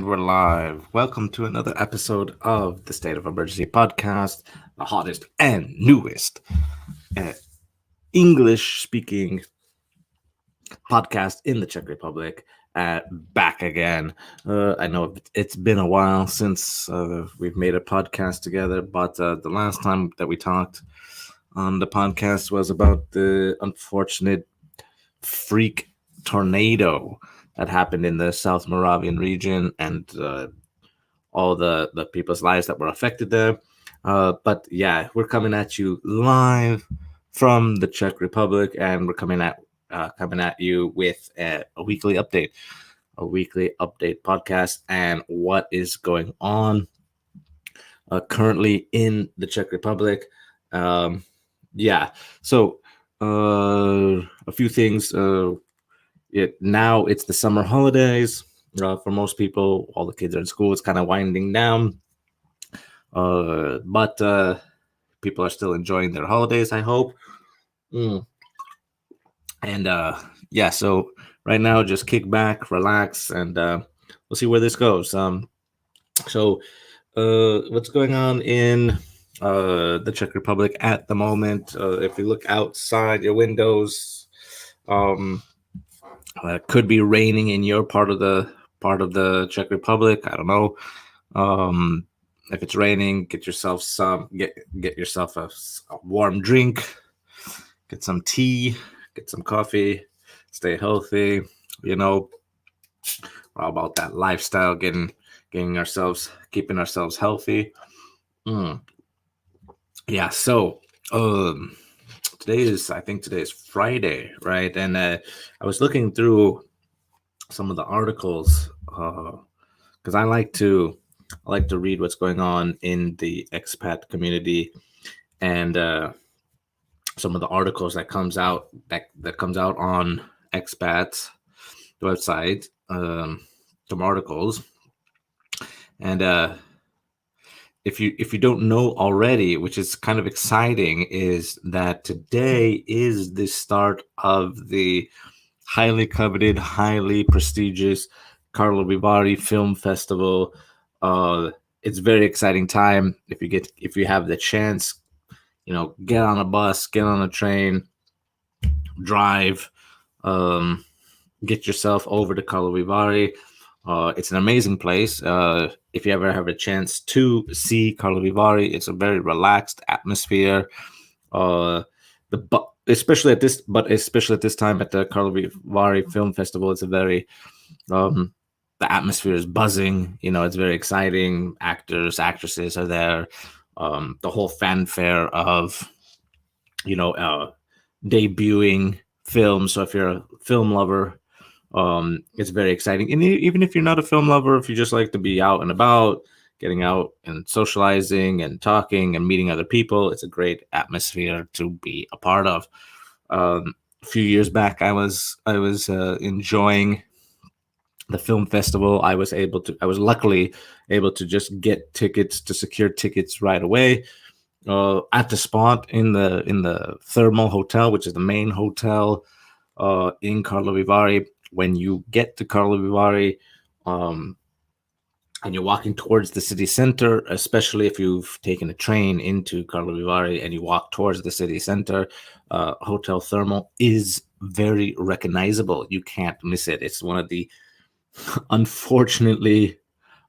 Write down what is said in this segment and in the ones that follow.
we're live. Welcome to another episode of the State of Emergency podcast, the hottest and newest uh, English speaking podcast in the Czech Republic. Back again. I know it's been a while since we've made a podcast together, but the last time that we talked on the podcast was about the unfortunate freak tornado that happened in the South Moravian region and all the people's lives that were affected there. But yeah, we're coming at you live from the Czech Republic, and we're coming at you with a weekly update podcast, and what is going on currently in the Czech Republic. Yeah, so a few things. Now it's the summer holidays. For most people, all the kids are in school. It's kind of winding down, but people are still enjoying their holidays, I hope. And yeah, so right now, just kick back, relax, and we'll see where this goes. So what's going on in the Czech Republic at the moment? If you look outside your windows, could be raining in your part of the Czech Republic. I don't know. If it's raining, get yourself a warm drink, get some tea, get some coffee, stay healthy. We're all about that lifestyle, keeping ourselves healthy. Yeah. So today is Friday, right? And I was looking through some of the articles because I like to read what's going on in the expat community, and some of the articles that comes out on expats website, some articles. And if you don't know already, which is kind of exciting, is that today is the start of the highly coveted, highly prestigious Karlovy Vary Film Festival. It's a very exciting time. If you have the chance, get on a bus, get on a train, drive, get yourself over to Karlovy Vary. It's an amazing place. If you ever have a chance to see Karlovy Vary, it's a very relaxed atmosphere. Especially at this time at the Karlovy Vary Film Festival, it's a very the atmosphere is buzzing. It's very exciting. Actors, actresses are there. The whole fanfare of debuting films. So if you're a film lover, it's very exciting. And even if you're not a film lover, if you just like to be out and about, getting out and socializing and talking and meeting other people, it's a great atmosphere to be a part of. A few years back, I was enjoying the film festival. I was luckily able to just secure tickets right away at the spot in the Thermal Hotel, which is the main hotel in Karlovy Vary. When you get to Karlovy Vary, and you're walking towards the city center, especially if you've taken a train into Karlovy Vary and you walk towards the city center, Hotel Thermal is very recognizable. You can't miss it. It's one of the unfortunately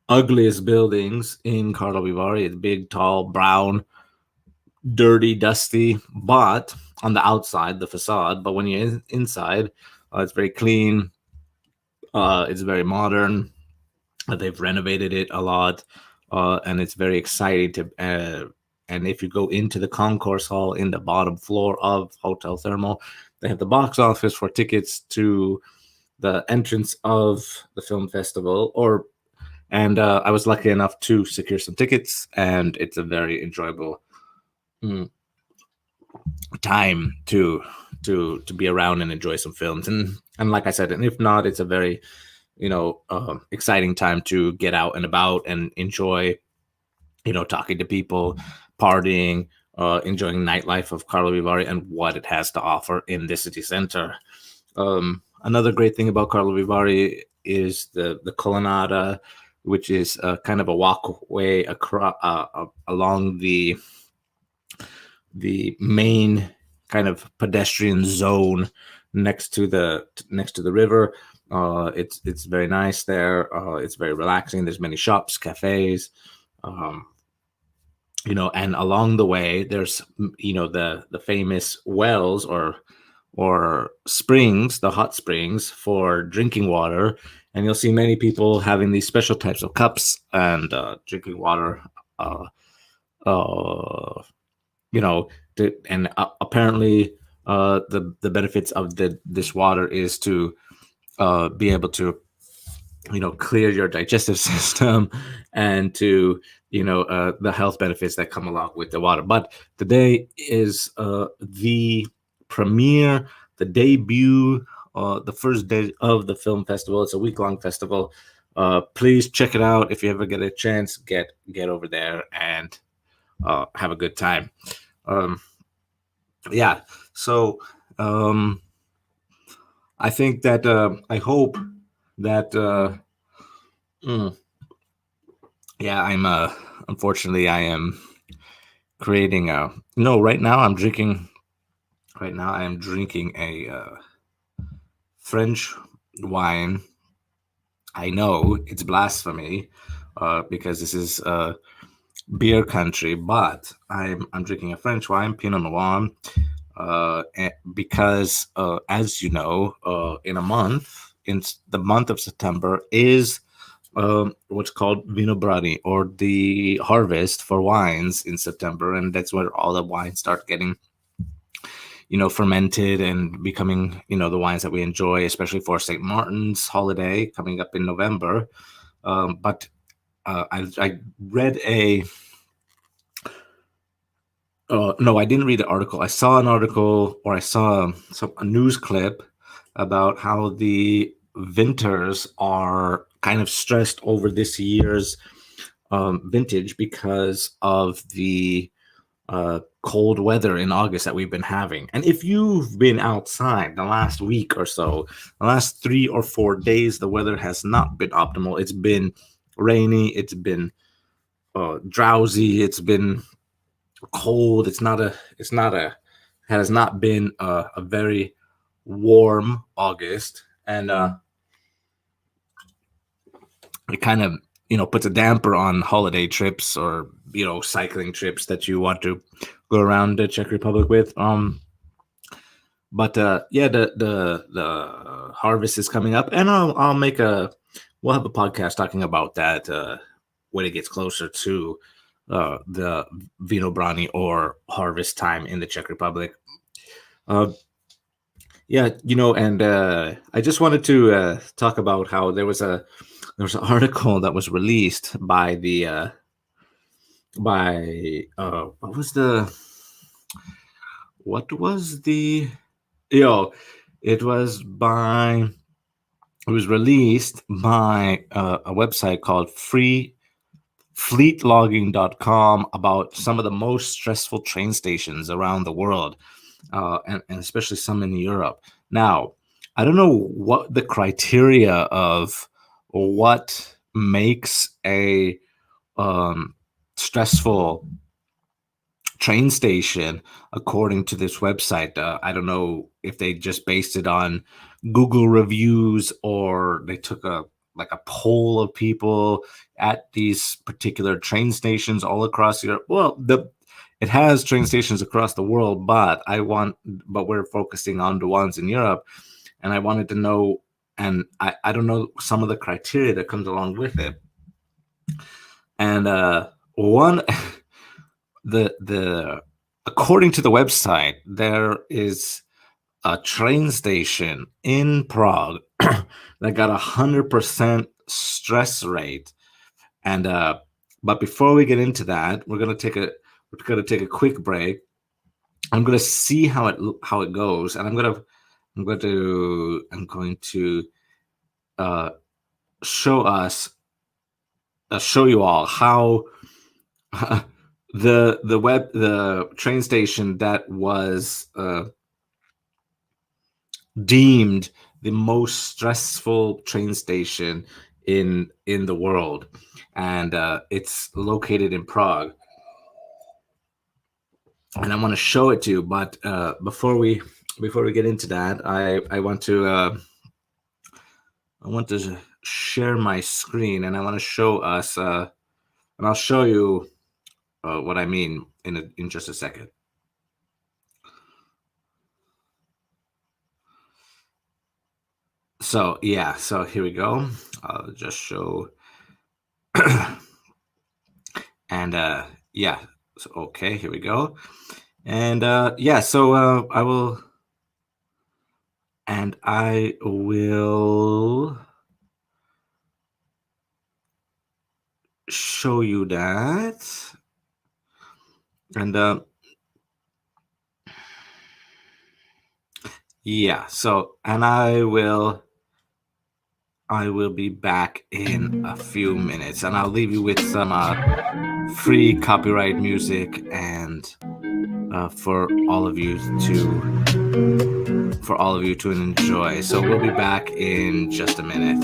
ugliest buildings in Karlovy Vary. It's big, tall, brown, dirty, dusty, but on the outside, the facade. But when you're inside, it's very clean. It's very modern. They've renovated it a lot, and it's very exciting to. And if you go into the concourse hall in the bottom floor of Hotel Thermal, they have the box office for tickets to the entrance of the film festival. And I was lucky enough to secure some tickets, and it's a very enjoyable time to be around and enjoy some films. And like I said, and if not, it's a very exciting time to get out and about and enjoy, talking to people, partying, enjoying nightlife of Karlovy Vary and what it has to offer in the city center. Another great thing about Karlovy Vary is the colonnada, which is kind of a walkway across along the main kind of pedestrian zone next to the river. It's very nice there. It's very relaxing. There's many shops, cafes, um, and along the way there's the famous wells or springs, the hot springs for drinking water, and you'll see many people having these special types of cups and drinking water. Uh, uh, you know, and apparently the benefits of this water is to be able to clear your digestive system and to the health benefits that come along with the water. But today is the premiere, the debut, the first day of the film festival. It's a week-long festival. Please check it out. If you ever get a chance, get over there and have a good time. Yeah, so I think that I hope that yeah, I'm unfortunately I am creating a no right now I'm drinking a French wine. I know it's blasphemy because this is beer country, but I'm drinking a French wine, Pinot Noir, because as you know, in the month of September is what's called Vino Brani, or the harvest for wines in September, and that's where all the wines start getting fermented and becoming the wines that we enjoy, especially for St. Martin's holiday coming up in November. But I read no, I didn't read the article. I saw an article, or I saw a news clip about how the vintners are kind of stressed over this year's vintage because of the cold weather in August that we've been having. And if you've been outside the last week or so, the last 3 or 4 days, the weather has not been optimal. It's been rainy. It's been drowsy. It's been cold. Has not been a very warm August, and it kind of puts a damper on holiday trips or cycling trips that you want to go around the Czech Republic with. But yeah, the harvest is coming up, and we'll have a podcast talking about that when it gets closer to the Vino Brani, or harvest time in the Czech Republic. Yeah, and I just wanted to talk about how there was an article that was released by it was released by a website called fleetlogging.com about some of the most stressful train stations around the world, and especially some in Europe. Now, I don't know what the criteria of what makes a stressful train station according to this website. I don't know if they just based it on Google reviews, or they took a poll of people at these particular train stations all across Europe. Well, it has train stations across the world, but we're focusing on the ones in Europe, and I wanted to know, and I don't know some of the criteria that comes along with it. And one, the according to the website, there is a train station in Prague that got 100% stress rate. And but before we get into that, we're gonna take a quick break. I'm gonna see how it goes, and I'm going to show you all how the train station that was deemed the most stressful train station in the world, and it's located in Prague. And I want to show it to you, but before we get into that, I want to share my screen, and I want to show us, and I'll show you what I mean in just a second. So yeah, so here we go. I'll just show, and yeah, so, okay, here we go, and yeah, so I will show you that, and yeah, so and I will be back in a few minutes, and I'll leave you with some free copyright music, and for all of you to enjoy. So we'll be back in just a minute.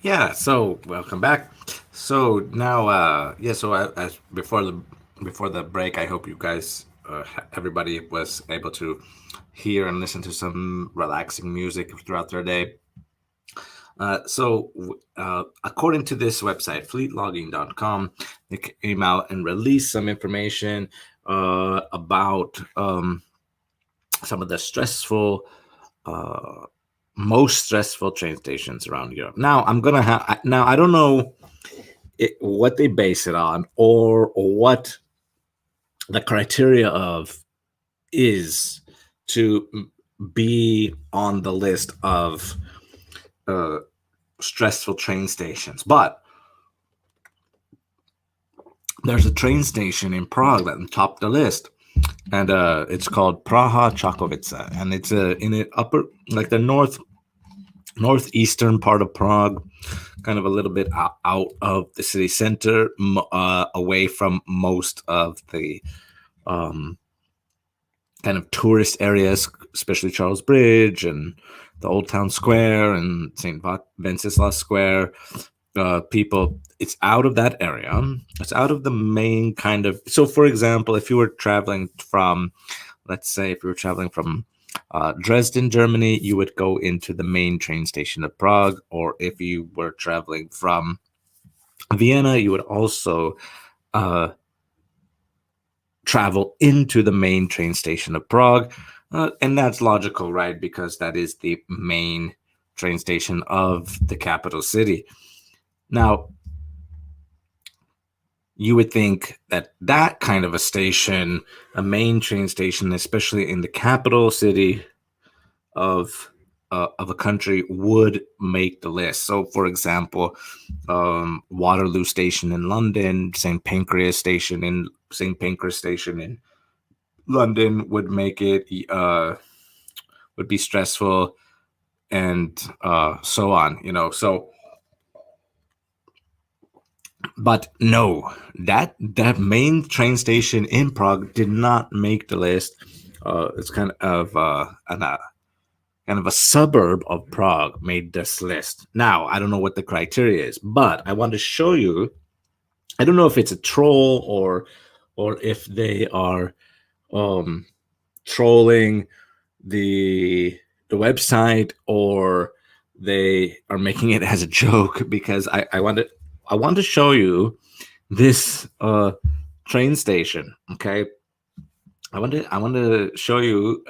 Yeah, so welcome back. So now, yeah, so as before the break, I hope you guys, everybody was able to hear and listen to some relaxing music throughout their day. According to this website, fleetlogging.com, they came out and released some information about some of the most stressful train stations around Europe. Now, I don't know what they base it on, or what the criteria of is to be on the list of stressful train stations, but there's a train station in Prague that topped the list, and it's called Praha Čakovice, and it's in the upper, like the northeastern part of Prague, kind of a little bit out of the city center, away from most of the kind of tourist areas, especially Charles Bridge and the Old Town Square and St. Wenceslas Square. People, it's out of that area. It's out of the main kind of. So, for example, if you were traveling from, let's say, if you were traveling from Dresden, Germany, you would go into the main train station of Prague. Or if you were traveling from Vienna, you would also travel into the main train station of Prague. And that's logical, right? Because that is the main train station of the capital city. Now, you would think that that kind of a station, a main train station, especially in the capital city of a country, would make the list. So, for example, Waterloo Station in London, St. Pancras Station in London would make it. Would be stressful, and so on. So, but no, that main train station in Prague did not make the list. It's kind of kind of a suburb of Prague made this list. Now, I don't know what the criteria is, but I want to show you. I don't know if it's a troll or if they are trolling the website, or they are making it as a joke, because I want to show you this train station. Okay, I want to show you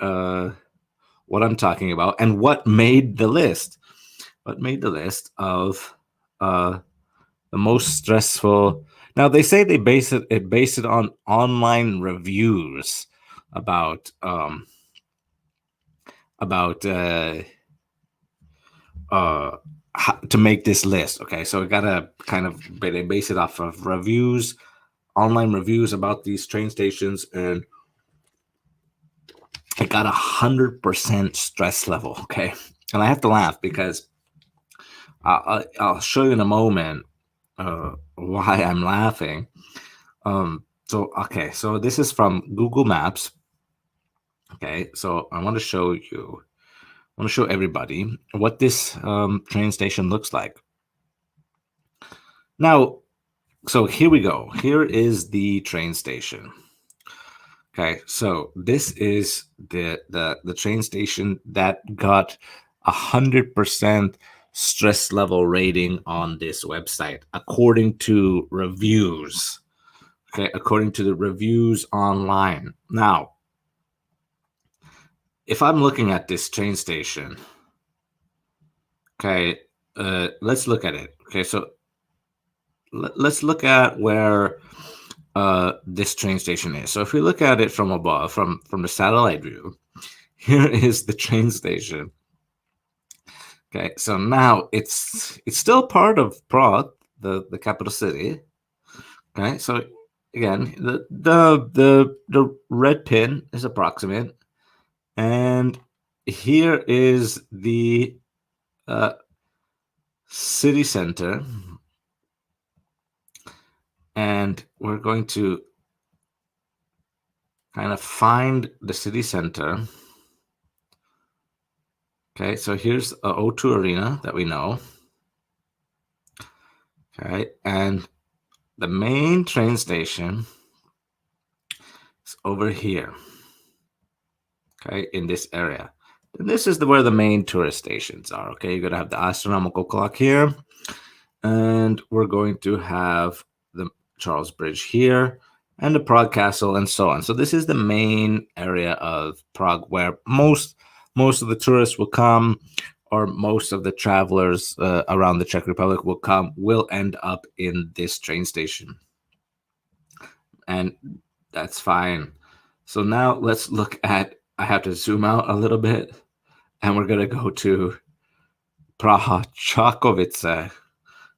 what I'm talking about and what made the list. What made the list of the most stressful? Now, they say they base it on online reviews about to make this list. Okay, so we gotta kind of base it off of reviews, online reviews about these train stations, and it got 100% stress level. Okay, and I have to laugh because I'll show you in a moment why I'm laughing. So this is from Google Maps. Okay, so I want to show you. I want to show everybody what this train station looks like. Now, so here we go. Here is the train station. Okay, so this is the train station that got 100% stress level rating on this website, according to reviews. Okay, according to the reviews online. Now, if I'm looking at this train station, okay, let's look at it. Okay, so let's look at where this train station is. So if we look at it from above, from the satellite view, here is the train station. Okay, so now it's still part of Prague, the capital city. Okay, so again, the red pin is approximate, and here is the city center, and we're going to kind of find the city center. Okay, so here's a O2 Arena that we know. Okay, and the main train station is over here. Okay, in this area. And this is where the main tourist stations are. Okay, you're gonna have the astronomical clock here, and we're going to have the Charles Bridge here, and the Prague Castle, and so on. So this is the main area of Prague where most of the tourists will come, or most of the travelers around the Czech Republic will end up in this train station. And that's fine. So now let's look at, I have to zoom out a little bit, and we're going to go to Praha Čakovice,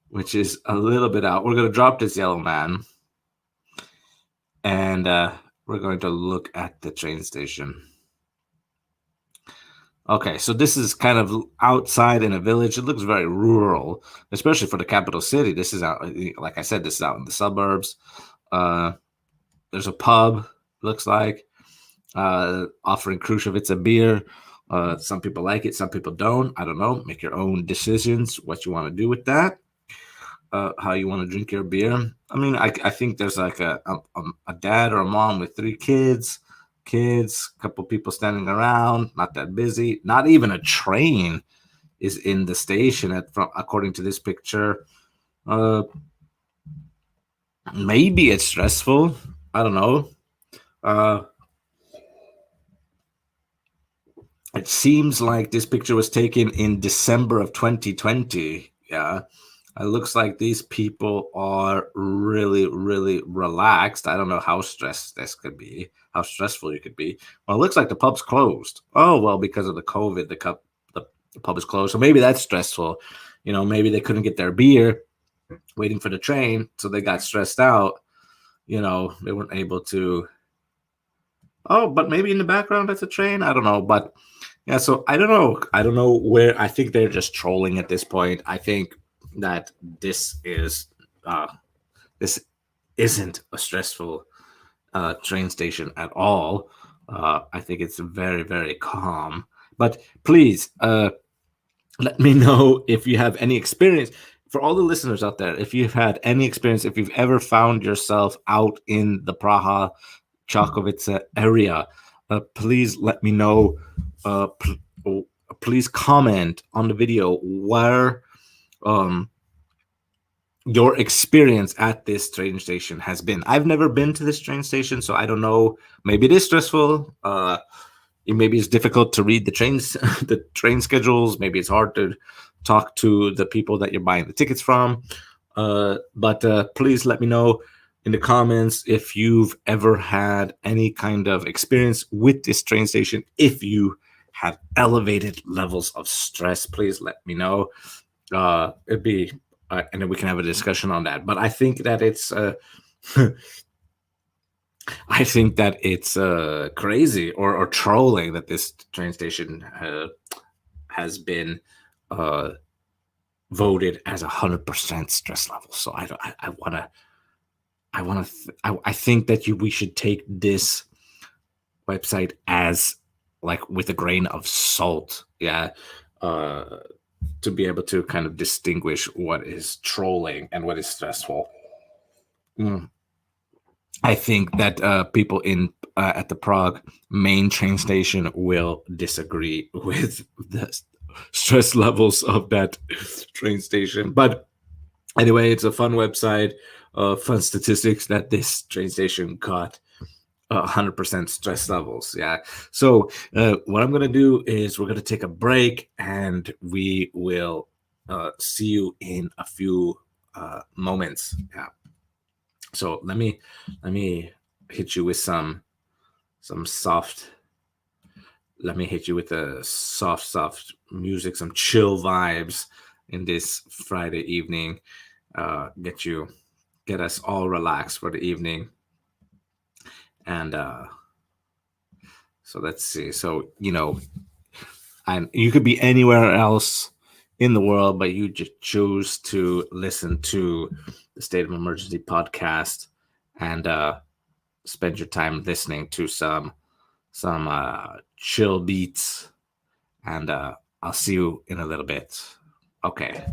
which is a little bit out. We're going to drop this yellow man, and we're going to look at the train station. Okay, so this is kind of outside in a village. It looks very rural, especially for the capital city. This is out, like I said, this is out in the suburbs. There's a pub, looks like, offering Krušovice a beer. Some people like it, some people don't. I don't know. Make your own decisions, what you want to do with that, how you want to drink your beer. I mean, I think there's like a dad or a mom with 3 kids, a couple people standing around, not that busy. Not even a train is in the station according to this picture. Maybe it's stressful. I don't know. It seems like this picture was taken in December of 2020. Yeah. It looks like these people are really, really relaxed. I don't know how stressed this could be, how stressful it could be. Well, it looks like the pub's closed. Oh, well, because of the COVID, the pub is closed. So maybe that's stressful. Maybe they couldn't get their beer waiting for the train, so they got stressed out. They weren't able to. Oh, but maybe in the background that's a train. I don't know, but yeah. So I don't know. I don't know where. I think they're just trolling at this point. I think that uh, this isn't a stressful train station at all. I think it's very, very calm. But please, let me know if you have any experience. For all the listeners out there, if you've had any experience, if you've ever found yourself out in the Praha Čakovice area, please let me know. Please comment on the video where your experience at this train station has been. I've never been to this train station, so I don't know. Maybe it is stressful. Maybe it's difficult to read the train schedules. Maybe it's hard to talk to the people that you're buying the tickets from. But please let me know in the comments if you've ever had any kind of experience with this train station. If you have elevated levels of stress, please let me know. It'd be and then we can have a discussion on that. But I think that it's I think that it's crazy or trolling that this train station has been voted as 100% stress level. So I think that we should take this website as like with a grain of salt, yeah, to be able to kind of distinguish what is trolling and what is stressful. I think that people in at the Prague main train station will disagree with the stress levels of that train station. But anyway, it's a fun website, fun statistics that this train station got 100% stress levels. Yeah. So what I'm going to do is we're going to take a break and we will see you in a few moments. Yeah. So let me hit you with some soft. Let me hit you with a soft music, some chill vibes in this Friday evening. Get us all relaxed for the evening. And so let's see. So and you could be anywhere else in the world, but you just choose to listen to the State of Emergency podcast and spend your time listening to some chill beats. And I'll see you in a little bit. Okay.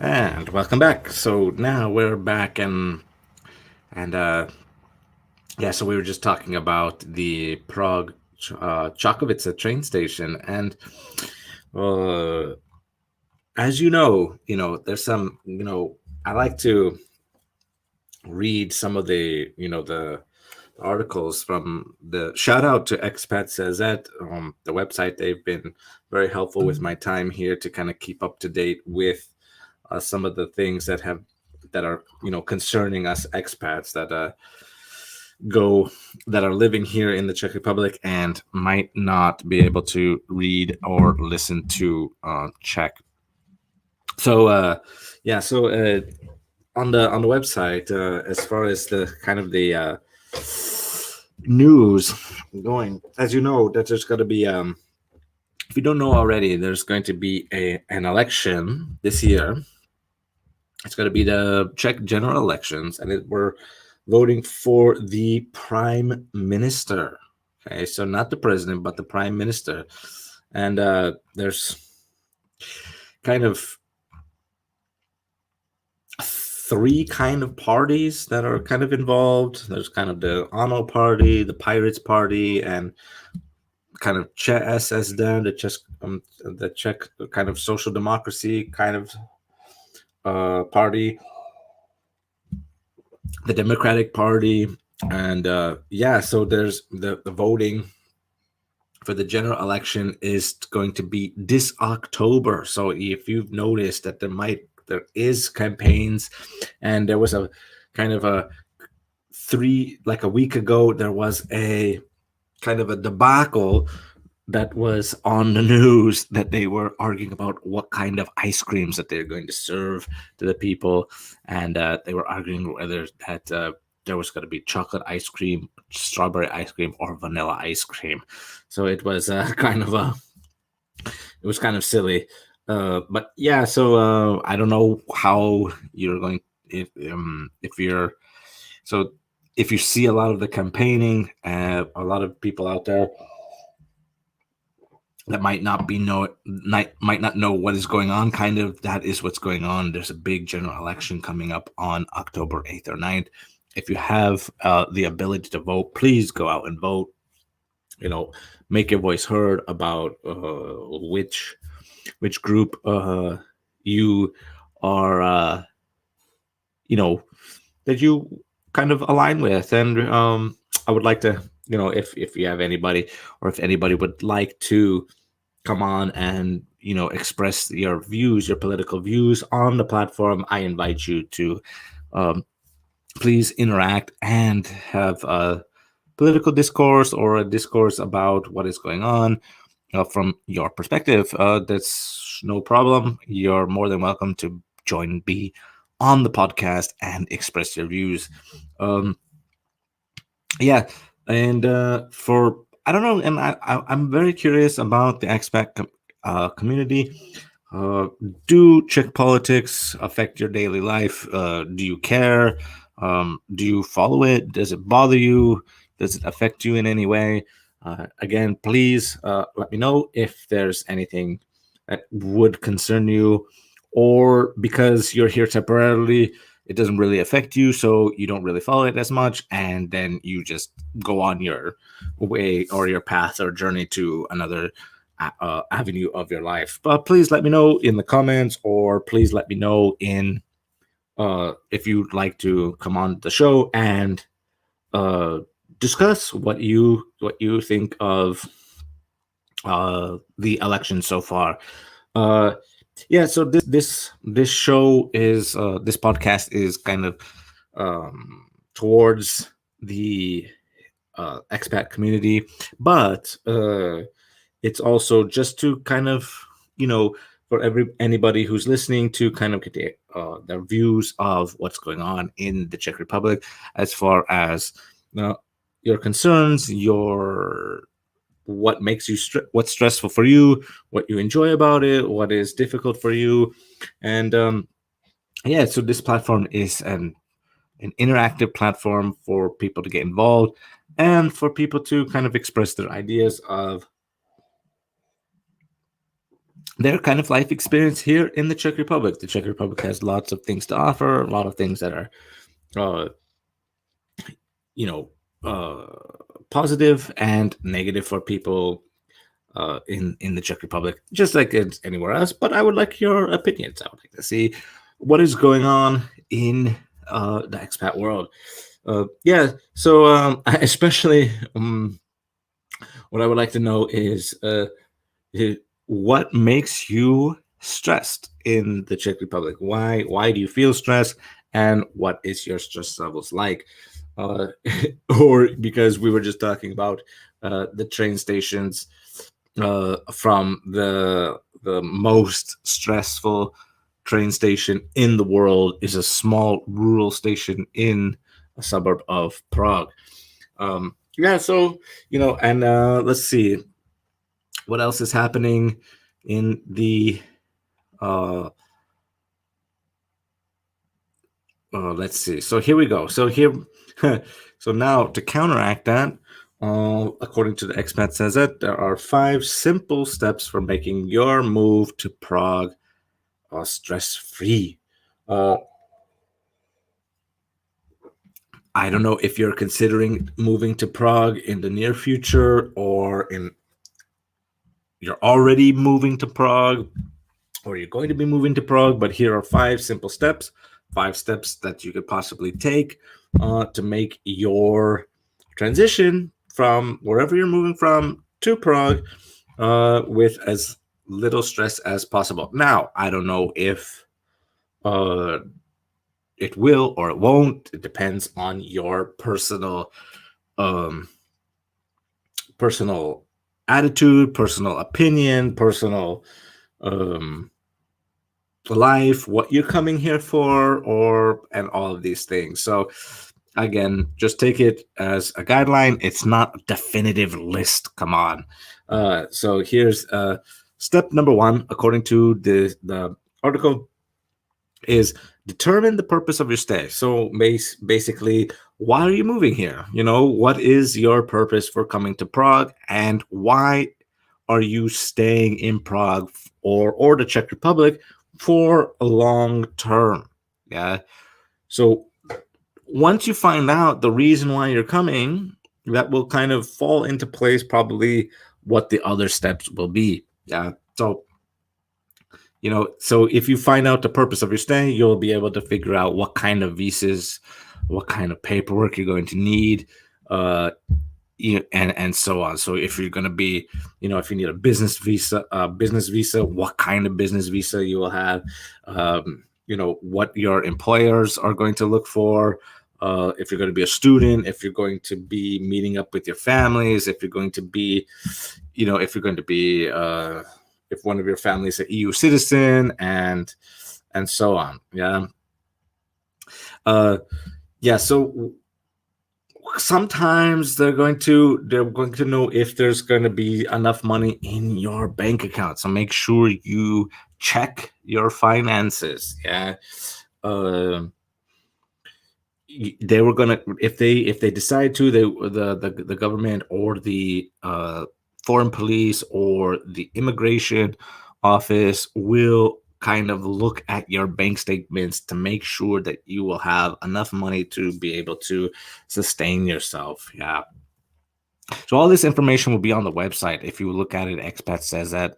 And welcome back. So now we're back, and yeah, so we were just talking about the Prague Chakovice train station, and uh, as there's some, I like to read some of the articles from the shout out to Expat Says That, the website. They've been very helpful with my time here to kind of keep up to date with some of the things that are concerning us expats go that are living here in the Czech Republic and might not be able to read or listen to Czech. So yeah, so on the website, as far as the kind of the news going, as you know, that there's going to be if you don't know already, there's going to be an election this year. It's going to be the Czech general elections, and we're voting for the prime minister. Okay, so not the president, but the prime minister. And there's kind of three kind of parties that are kind of involved. There's kind of the ANO party, the Pirates party, and kind of ČSSD, the Czech kind of social democracy kind of party, the Democratic Party, and yeah, so there's the voting for the general election is going to be this October. So if you've noticed that there is campaigns, and there was a kind of a week ago, there was a kind of a debacle that was on the news, that they were arguing about what kind of ice creams that they're going to serve to the people, and they were arguing whether that there was going to be chocolate ice cream, strawberry ice cream, or vanilla ice cream. So it was it was kind of silly, but yeah. So I don't know how you're going, if you're so if you see a lot of the campaigning, a lot of people out there that might not know what is going on. Kind of, that is what's going on. There's a big general election coming up on October 8th or 9th. If you have the ability to vote, please go out and vote. Make your voice heard about which group you are that you kind of align with. And I would like to, if you have anybody, or if anybody would like to come on and express your political views on the platform, I invite you to please interact and have a political discourse, or a discourse about what is going on from your perspective. That's no problem. You're more than welcome to be on the podcast and express your views. Yeah, and for I don't know, and I'm very curious about the expat community. Do Czech politics affect your daily life? Do you care? Do you follow it? Does it bother you? Does it affect you in any way? Again, please let me know if there's anything that would concern you, or because you're here temporarily, it doesn't really affect you, so you don't really follow it as much, and then you just go on your way, or your path or journey to another avenue of your life. But please let me know in the comments, or please let me know in if you'd like to come on the show and discuss what you think of the election so far. Yeah, so this show is this podcast is kind of towards the expat community, but it's also just to kind of, for anybody who's listening, to kind of get their views of what's going on in the Czech Republic, as far as your concerns, what makes you what's stressful for you, what you enjoy about it, what is difficult for you. And yeah, so this platform is an interactive platform for people to get involved, and for people to kind of express their ideas of their kind of life experience here in the Czech Republic. The Czech Republic has lots of things to offer, a lot of things that are, uh, you know, positive and negative for people in the Czech Republic, just like it's anywhere else. But I would like your opinions. I would like to see what is going on in the expat world. Yeah, so especially what I would like to know is what makes you stressed in the Czech Republic? Why do you feel stressed, and what is your stress levels like? Uh, or because we were just talking about the train stations, from the most stressful train station in the world is a small rural station in a suburb of Prague. Yeah, so and let's see what else is happening in the uh, let's see. So here we go. So here, so now to counteract that, according to the expat says that there are 5 simple steps for making your move to Prague stress-free. I don't know if you're considering moving to Prague in the near future, or you're already moving to Prague, or you're going to be moving to Prague, but here are 5 simple steps, 5 steps that you could possibly take to make your transition from wherever you're moving from to Prague with as little stress as possible. Now, I don't know if it will or it won't. It depends on your um, personal attitude, personal opinion, personal life, what you're coming here for, and all of these things. So again, just take it as a guideline. It's not a definitive list. Come on. So here's step number 1, according to the article, is determine the purpose of your stay. So basically, why are you moving here? What is your purpose for coming to Prague, and why are you staying in Prague or the Czech Republic for a long term? Yeah. So once you find out the reason why you're coming, that will kind of fall into place probably what the other steps will be. Yeah. So so if you find out the purpose of your stay, you'll be able to figure out what kind of visas, what kind of paperwork you're going to need, and so on. So if you're going to be, if you need a business visa, what kind of business visa you will have, what your employers are going to look for, if you're going to be a student, if you're going to be meeting up with your families, if you're going to be, if one of your families is an EU citizen, and so on. Yeah. Yeah. So sometimes they're going to know if there's going to be enough money in your bank account. So make sure you check your finances. Yeah. They were gonna, if they decide to, the government or the foreign police or the immigration office will kind of look at your bank statements to make sure that you will have enough money to be able to sustain yourself. Yeah. So all this information will be on the website. If you look at it, Expat says that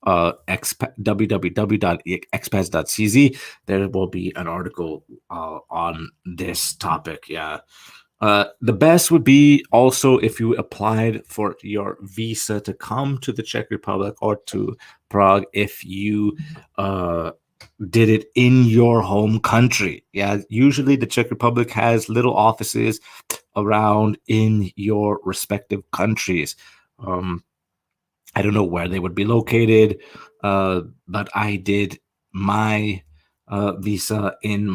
www.expats.cz, there will be an article on this topic. Yeah. The best would be also if you applied for your visa to come to the Czech Republic or to Prague, if you did it in your home country. Yeah, usually the Czech Republic has little offices around in your respective countries. I don't know where they would be located, but I did my visa in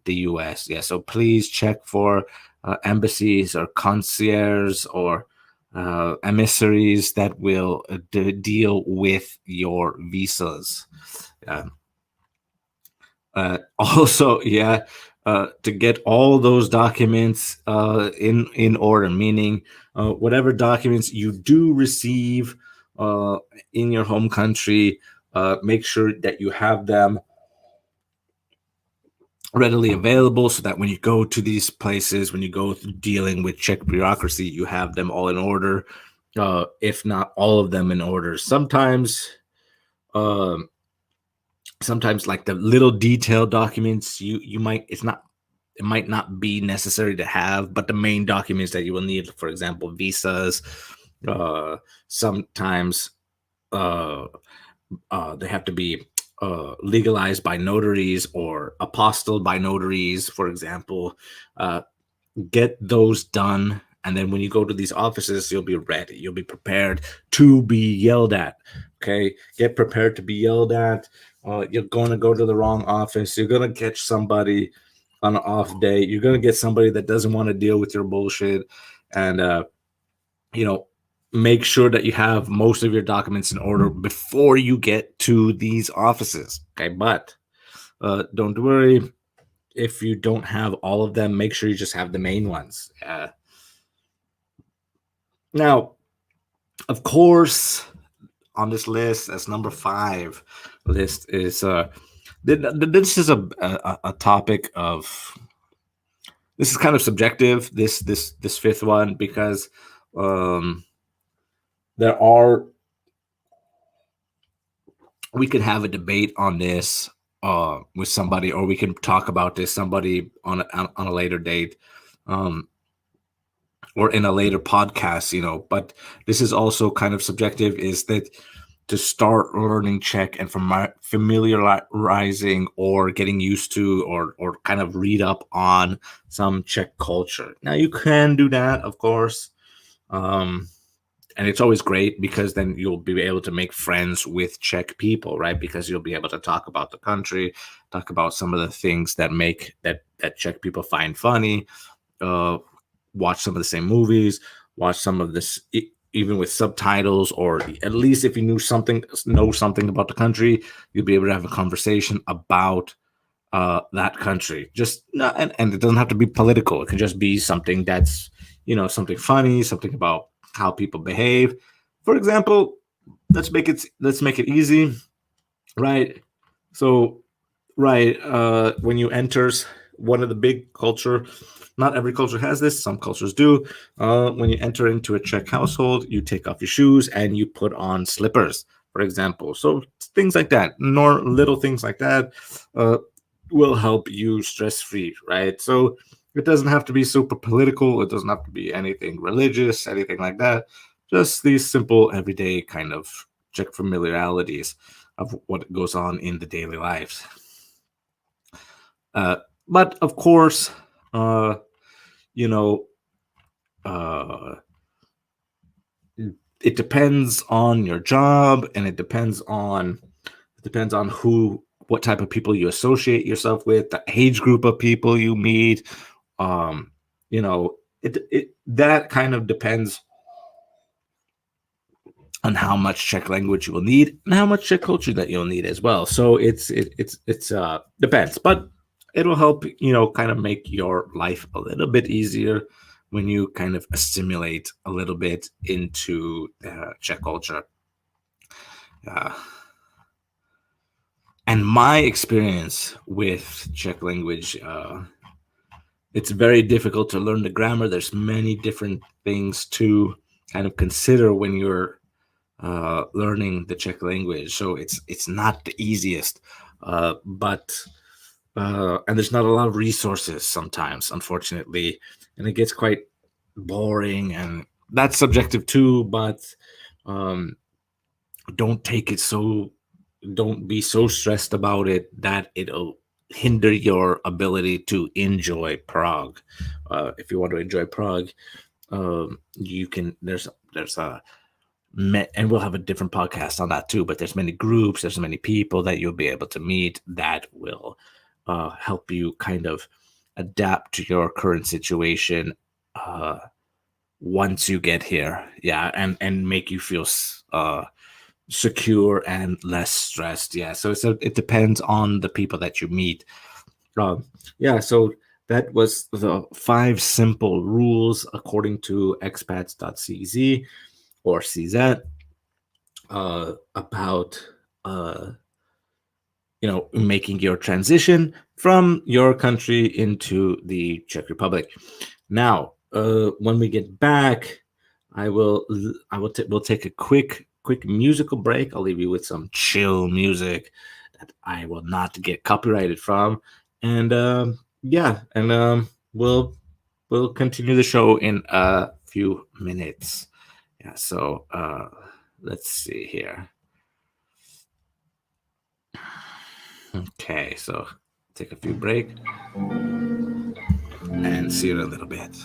the U.S. Yeah, so please check for embassies or concierges or emissaries that will deal with your visas. Also, yeah, to get all those documents in order, meaning whatever documents you do receive uh, in your home country. Make sure that you have them readily available so that when you go to these places, when you go dealing with Czech bureaucracy, you have them all in order, if not all of them in order. Um, sometimes like the little detailed documents you might it's not it might not be necessary to have, but the main documents that you will need, for example, visas, sometimes uh, they have to be legalized by notaries or apostilled by notaries, for example. Uh, get those done. And then when you go to these offices, you'll be ready. You'll be prepared to be yelled at. Okay. Get prepared to be yelled at. You're going to go to the wrong office. You're going to catch somebody on an off day. You're going to get somebody that doesn't want to deal with your bullshit. And, you know, make sure that you have most of your documents in order before you get to these offices. Okay. But don't worry, if you don't have all of them, make sure you just have the main ones. Now, of course, on this list, as number 5 list is this is a topic of, this is kind of subjective, this fifth one, because there are, we could have a debate on this with somebody, or we can talk about this somebody on a later date, or in a later podcast, but this is also kind of subjective, is that to start learning Czech and familiarizing or getting used to, or kind of read up on some Czech culture. Now you can do that, of course. And it's always great because then you'll be able to make friends with Czech people, right? Because you'll be able to talk about the country, talk about some of the things that make that Czech people find funny, watch some of the same movies, watch some of this even with subtitles, or at least if you know something about the country, you'll be able to have a conversation about that country. Just not, and it doesn't have to be political. It can just be something that's, something funny, something about how people behave. For example, let's make it easy, right? So, right, when you enter one of the big culture, not every culture has this, some cultures do. When you enter into a Czech household, you take off your shoes and you put on slippers, for example. So things like that, little things like that, will help you stress-free, right? So it doesn't have to be super political. It doesn't have to be anything religious, anything like that. Just these simple, everyday kind of Czech familiarities of what goes on in the daily lives. But of course, it depends on your job, and it depends on what type of people you associate yourself with, the age group of people you meet. That kind of depends on how much Czech language you will need and how much Czech culture that you'll need as well. So it's depends, but it'll help, kind of make your life a little bit easier when you kind of assimilate a little bit into Czech culture. And my experience with Czech language, it's very difficult to learn the grammar. There's many different things to kind of consider when you're learning the Czech language. So it's not the easiest, but and there's not a lot of resources sometimes, unfortunately, and it gets quite boring, and that's subjective too. But don't be so stressed about it that it'll hinder your ability to enjoy Prague. If you want to enjoy Prague, you can. There's a, and we'll have a different podcast on that too. But there's many groups, there's many people that you'll be able to meet that will help you kind of adapt to your current situation once you get here. Yeah, and make you feel secure and less stressed. Yeah, so it depends on the people that you meet. So that was the 5 simple rules according to expats.cz or CZ. about making your transition from your country into the Czech Republic. Now, when we get back, we'll take a quick musical break. I'll leave you with some chill music that I will not get copyrighted from, and we'll continue the show in a few minutes. Yeah, so let's see here. Okay, so take a few break and see you in a little bit.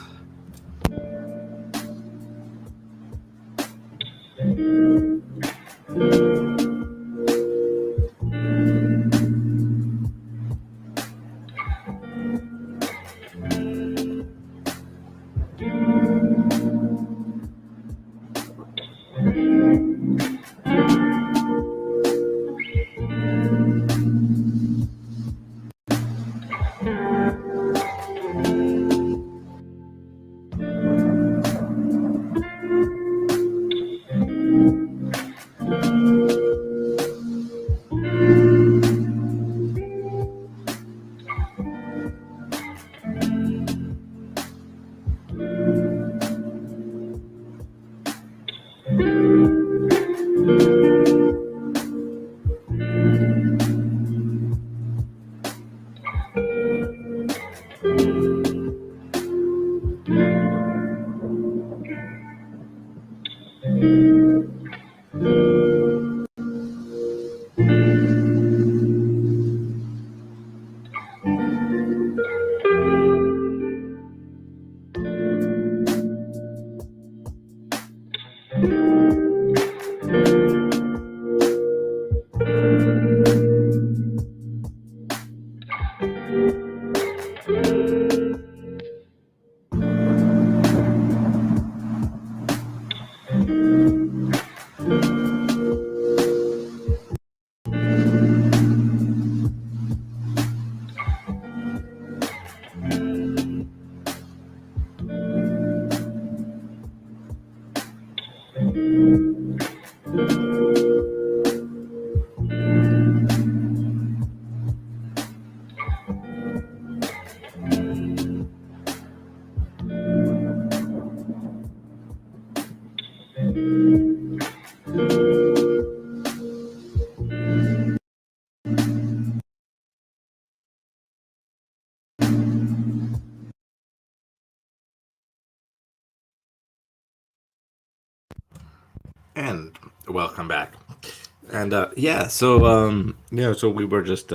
And welcome back. And so we were just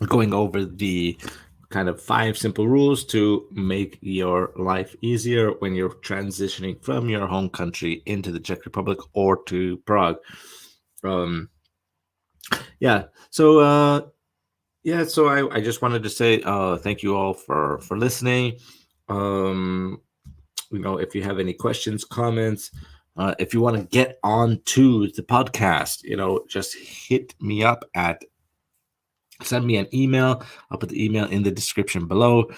going over the kind of 5 simple rules to make your life easier when you're transitioning from your home country into the Czech Republic or to Prague. Um, yeah. So I just wanted to say thank you all for listening. Um, if you have any questions, comments, if you want to get on to the podcast, just hit me up send me an email. I'll put the email in the description below.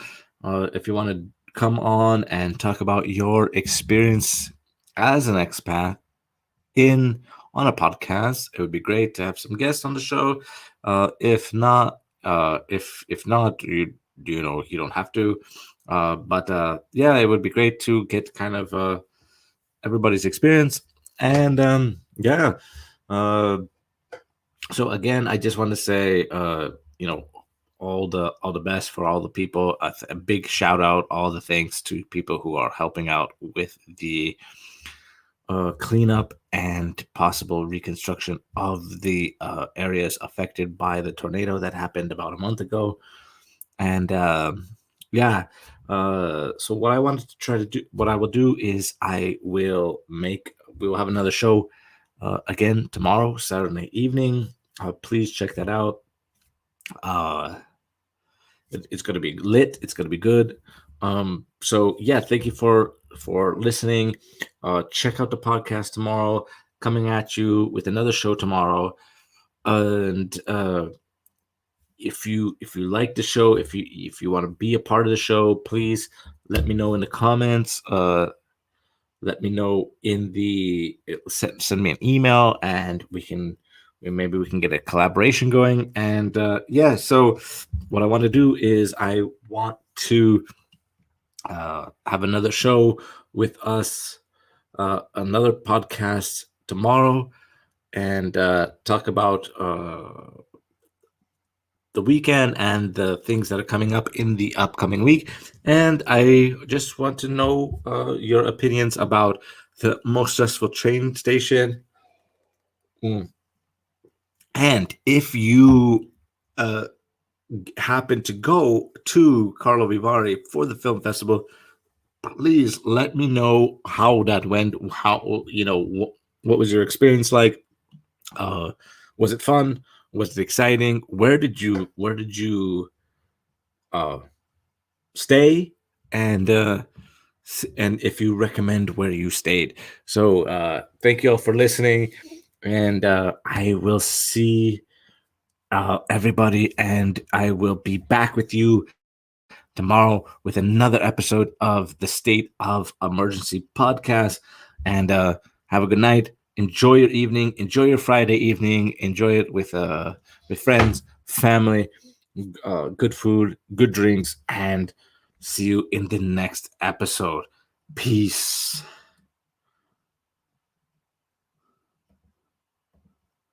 If you want to come on and talk about your experience as an expat on a podcast, it would be great to have some guests on the show. If not, you don't have to. But it would be great to get kind of everybody's experience. And so again, I just want to say, all the best for all the people. A big shout out, all the thanks to people who are helping out with the cleanup and possible reconstruction of the areas affected by the tornado that happened about a month ago. And so what I wanted to try to do, what I will do is we will have another show again tomorrow, Saturday evening. Please check that out. It's going to be lit. It's going to be good. So yeah, thank you for listening. Check out the podcast tomorrow. Coming at you with another show tomorrow. And if you like the show, if you want to be a part of the show, please let me know in the comments. let me know in the send me an email, and maybe we can get a collaboration going. And yeah, so what I want to do is I want to have another show with us, another podcast tomorrow, and talk about the weekend and the things that are coming up in the upcoming week. And I just want to know your opinions about the most stressful train station. And if you happen to go to Carlo Vivari for the film festival, please let me know how that went. How, what was your experience like? Was it fun? Was it exciting? Where did you uh, stay? And if you recommend where you stayed. So thank you all for listening, and I will see everybody, and I will be back with you tomorrow with another episode of the State of Emergency podcast. And have a good night. Enjoy your evening. Enjoy your Friday evening. Enjoy it with friends, family, good food, good drinks, and see you in the next episode. Peace.